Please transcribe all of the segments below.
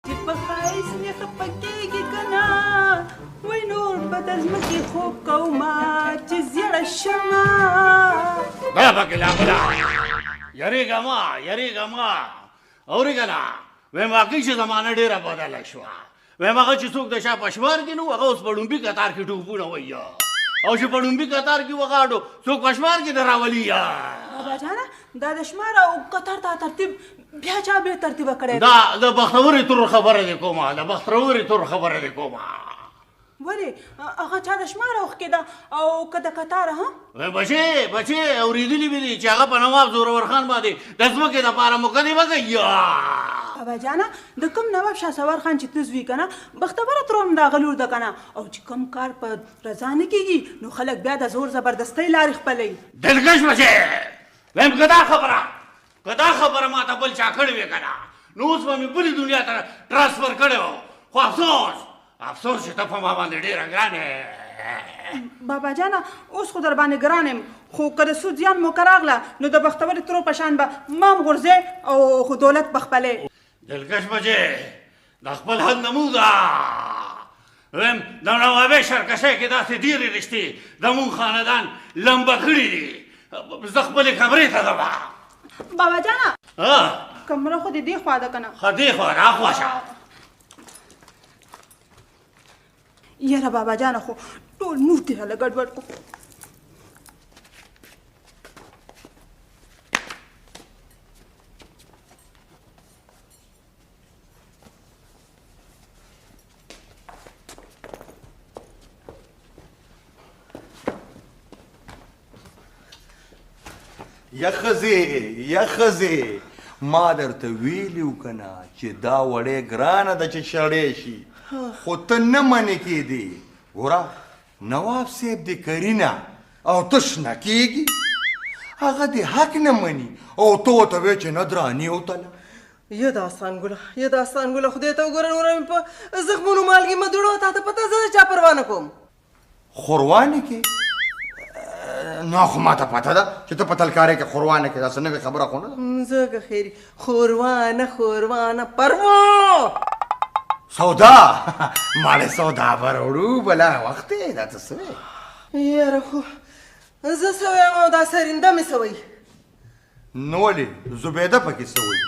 چې په ښایست مې خفه کېږي که نه وای نور به د ځمکې خوب کومه چې زیړه شمه دا پکې لامله یریږه ما اورې که نه وایم واقعي چې زمانه ډېره بدله شوه وایم هغه چې څوک د شا په شمار کې نو هغه اوس په ډومبي کتار کې ټوپونه وایي او چې په ډومبي کتار کې وغاړو څوک په شمار کې نه راولي بابا جانه دا د شمار او قطار ته ترتیب بیا چا بې ترتیبه کړی دا د بختورې تور خبره دې کومه ولې هغه چا د شمار اوښکې ده او که د قطاره ها بچې اورېدلي مې دي چې هغه په نواب زورور خان باندې د ځمکې دپاره مقدمه کوي بابا جانه د کوم نواب شهسوار خان چې ته زوی که نه بختوره ترور د هغه لور ده که نه او چې کوم کار په رضا نه کېږي نو خلک بیا د زور زبردستۍ لارې خپلوي دلکش بچې وایم که دا خبره ما ته بل چا کړې وې که نه نو اوس به مې بلې دنیا ته ټرانسفر کړی وو خو افسوس چې ته په ما باندې ډېره ګران یې بابا جانه اوس خو در باندې ګران یم خو که د سود زیان موقع راغله نو د بختورې ترور په شان به ما هم غورځې او خو دولت به خپلې دلکش بچې د خپل حد نموده وایم د نوابۍ شرکشۍ کې داسې ډېرې رشتې د مونږ خاندان لمبه کړي دي زه خپلې کمرې ته ځم بابا جانه کمره خو دې دې خوا ده که نه ښه دې خوا راخوا شه یاره بابا جانه خو ټول موټ دې هله ګډوډ کړو یا ښځې ما درته ویلي و که نه چې دا وړې ګرانه ده چې شړې شي خو ته نه منې کېدې ګوره نواب صاحب دې کرینه او ته شنه کېږي هغه دې حق نه مني او ته ورته وایې چې نه دراني وتله یا داستان ګله خدای ته وګوره نوره مې په زخمونو مالګې مه دوړوه تا ته پته زه د چا پروا نه کوم خوروانې کې نو خو ما ته پته ده چې ته په تلکارۍ کې خوروانه کې داسې نوې خبره خو نه ده ځکه خیري خوروانه پروا سودا ماړې سودا به راوړو بله وخت دی دا ته څه وې یاره خو زه څه وایم او دا سرینده مې څه وایي نو ولې زبیده پکې څه وایي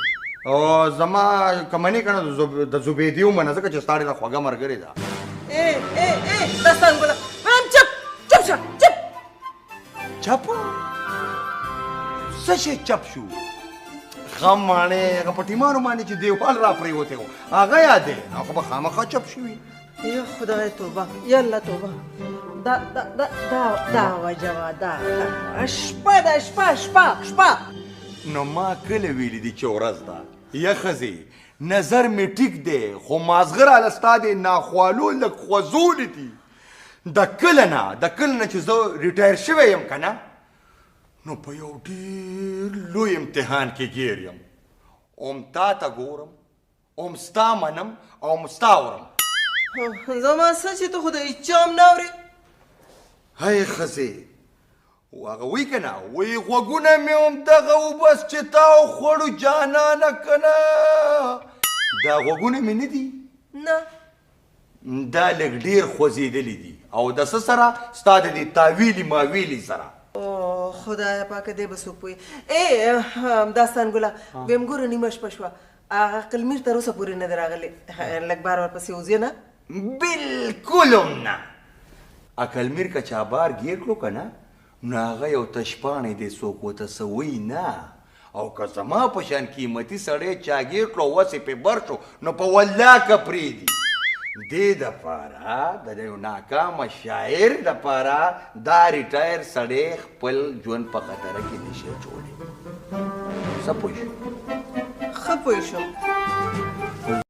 او زما که منې که نه د زبیدې ومنه ځکه چې ستا ډېره خوږه ملګرې ده داستان ګله وایم چپ شه چپ څه شی چپ شو غم ماڼې هغه پټیمانو باندې چې دیوال را پرېوتی و هغه یاد دی هغه به خامخا چپ شوي یا خدای توبه یا الله توبه دا وجه وه دا شپه نو ما کله ویلي دي چې ورځ ده یا ښځې نظر مې ټیک دی خو مازغر هله ستا د ناخوالو لږ خوځولي دي د کله نه چې زه ریټایر شوی یم که نه نو په یو ډېر لوی امتحان کې ګیر یم اوم تا ته ګورم اوم ستا منم او ستا اورم زما څه چې ته خو د هېچا هم نه اورې هی ښځې هغه وایي که نه وایي غوږونه مې هم دغه وبس چې تا وخوړو جانانه که نه دا غوږونه مې نه دي نه دا لږ ډېر خوځېدلي دي او د څه سره ستا د دې تاویلي ماویلي سره خدایه پاکه دی به څوک پوهېږي داستان ګله ویم ګوره نیمه شپه شوه هغه قلمیر تر اوسه پورې نه دی راغلی لږ بار ورپسې وځې نه بلکل هم نه قلمیر که چا بار ګیر کړو که نه نو هغه یو تشپاڼی دی څوک ورته څه وایي نه او که زما په شان قیمتي سړی چا ګیر کړو وسې پې بر شو نو په والله که پرېږدي دې دپاره د یو ناکامه شاعر دپاره دا ریټایر سړی خپل ژوند په خطره کې نشي اچولی څه پوه شو ښه پوه شوم